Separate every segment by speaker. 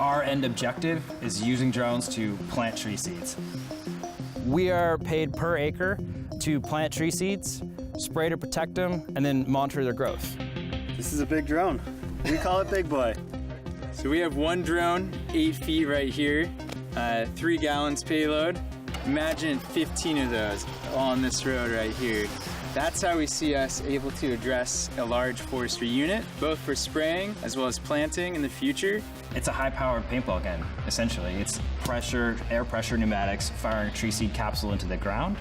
Speaker 1: Our end objective is using drones to plant tree seeds.
Speaker 2: We are paid per acre to plant tree seeds, spray to protect them, and then monitor their growth.
Speaker 3: This is a big drone. We call it Big Boy.
Speaker 4: So we have one drone, 8 feet right here, 3 gallons payload. Imagine 15 of those on this road right here. That's how we see us able to address a large forestry unit, both for spraying as well as planting in the future.
Speaker 1: It's a high-powered paintball gun, essentially. It's pressure, air pressure pneumatics firing a tree seed capsule into the ground.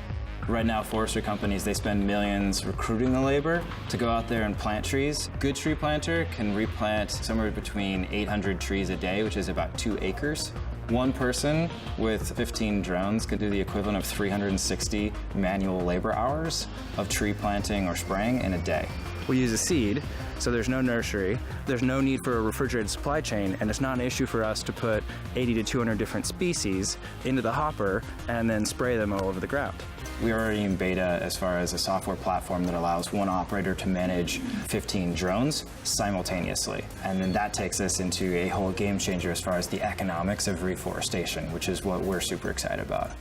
Speaker 1: Right now, forestry companies, they spend millions recruiting the labor to go out there and plant trees. A good tree planter can replant somewhere between 800 trees a day, which is about 2 acres. One person with 15 drones could do the equivalent of 360 manual labor hours of tree planting or spraying in a day.
Speaker 2: We use a seed, so there's no nursery, there's no need for a refrigerated supply chain, and it's not an issue for us to put 80 to 200 different species into the hopper and then spray them all over the ground.
Speaker 1: We are already in beta as far as a software platform that allows one operator to manage 15 drones simultaneously. And then that takes us into a whole game changer as far as the economics of reforestation, which is what we're super excited about.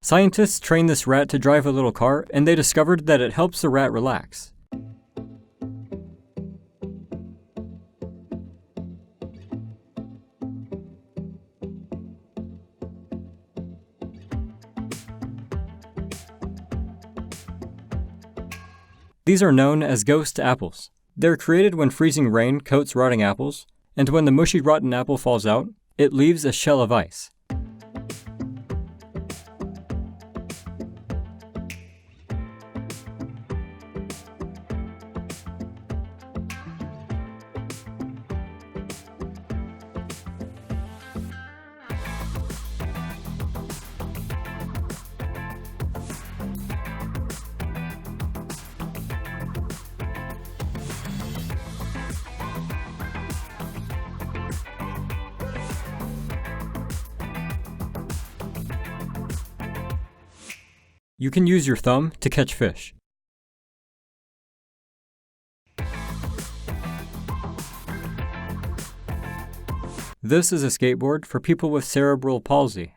Speaker 5: Scientists trained this rat to drive a little car, and they discovered that it helps the rat relax. These are known as ghost apples. They're created when freezing rain coats rotting apples, and when the mushy rotten apple falls out, it leaves a shell of ice. You can use your thumb to catch fish. This is a skateboard for people with cerebral palsy.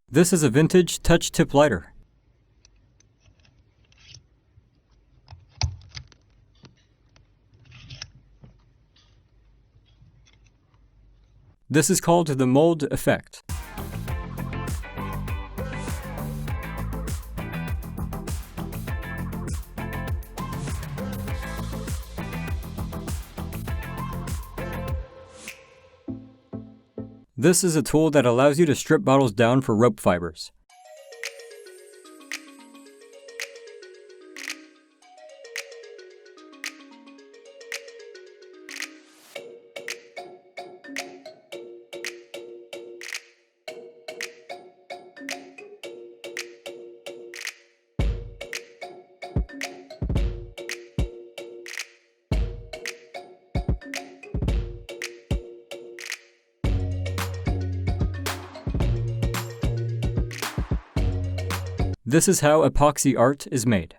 Speaker 5: This is a vintage touch tip lighter. This is called the Mould Effect. This is a tool that allows you to strip bottles down for rope fibers. This is how epoxy art is made.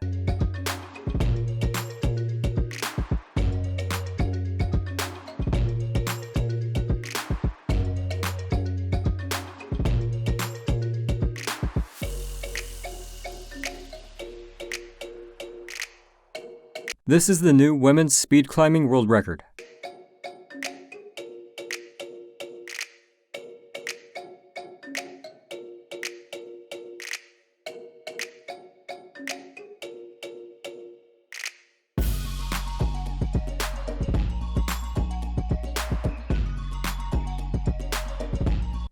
Speaker 5: This is the new women's speed climbing world record.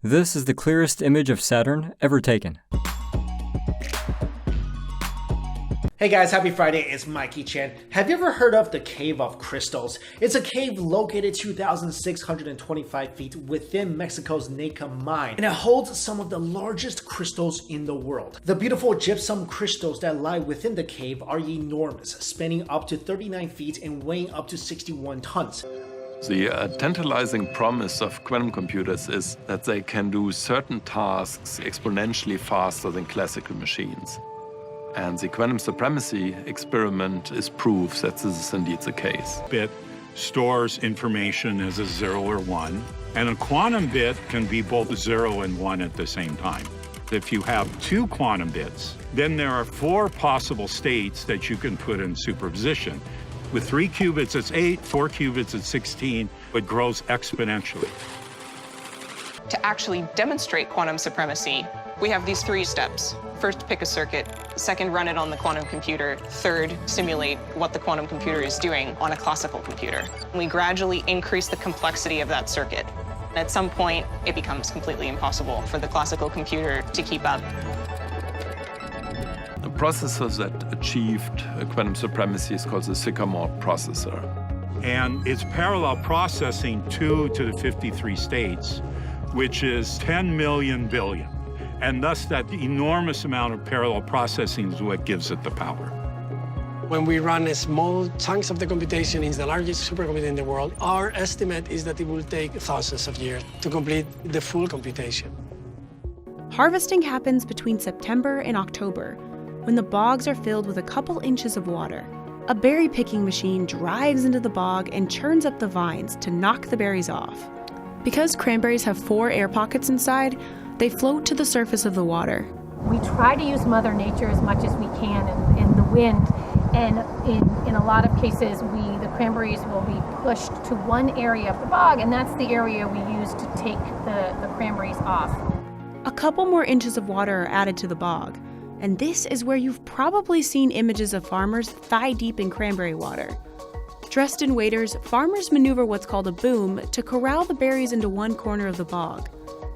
Speaker 5: This is the clearest image of Saturn ever taken.
Speaker 6: Hey guys, happy Friday, it's Mikey Chan. Have you ever heard of the Cave of Crystals? It's a cave located 2,625 feet within Mexico's Naka mine, and it holds some of the largest crystals in the world. The beautiful gypsum crystals that lie within the cave are enormous, spanning up to 39 feet and weighing up to 61 tons.
Speaker 7: The tantalizing promise of quantum computers is that they can do certain tasks exponentially faster than classical machines. And the quantum supremacy experiment is proof that this is indeed the case.
Speaker 8: Bit stores information as a 0 or 1, and a quantum bit can be both 0 and 1 at the same time. If you have 2 quantum bits, then there are 4 possible states that you can put in superposition. With 3 qubits, it's 8, 4 qubits, it's 16. It grows exponentially.
Speaker 9: To actually demonstrate quantum supremacy, we have these 3 steps. First, pick a circuit. Second, run it on the quantum computer. Third, simulate what the quantum computer is doing on a classical computer. We gradually increase the complexity of that circuit. At some point, it becomes completely impossible for the classical computer to keep up.
Speaker 7: The processor that achieved quantum supremacy is called the Sycamore processor.
Speaker 8: And it's parallel processing 2 to the 53 states, which is 10 million billion. And thus that enormous amount of parallel processing is what gives it the power.
Speaker 10: When we run small chunks of the computation in the largest supercomputer in the world, our estimate is that it will take thousands of years to complete the full computation.
Speaker 11: Harvesting happens between September and October, when the bogs are filled with a couple inches of water. A berry picking machine drives into the bog and churns up the vines to knock the berries off. Because cranberries have 4 air pockets inside, they float to the surface of the water.
Speaker 12: We try to use Mother Nature as much as we can and the wind, and in a lot of cases the cranberries will be pushed to one area of the bog, and that's the area we use to take the cranberries off.
Speaker 11: A couple more inches of water are added to the bog, and this is where you've probably seen images of farmers thigh-deep in cranberry water. Dressed in waders, farmers maneuver what's called a boom to corral the berries into one corner of the bog.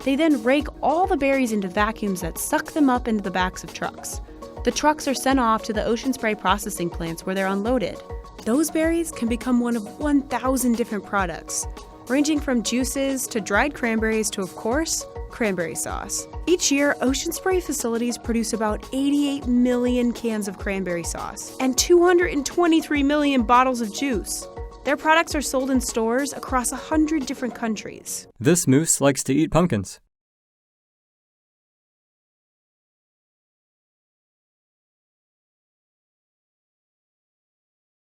Speaker 11: They then rake all the berries into vacuums that suck them up into the backs of trucks. The trucks are sent off to the ocean spray processing plants where they're unloaded. Those berries can become one of 1,000 different products, ranging from juices to dried cranberries to, of course, cranberry sauce. Each year, ocean spray facilities produce about 88 million cans of cranberry sauce and 223 million bottles of juice. Their products are sold in stores across 100 different countries.
Speaker 5: This moose likes to eat pumpkins.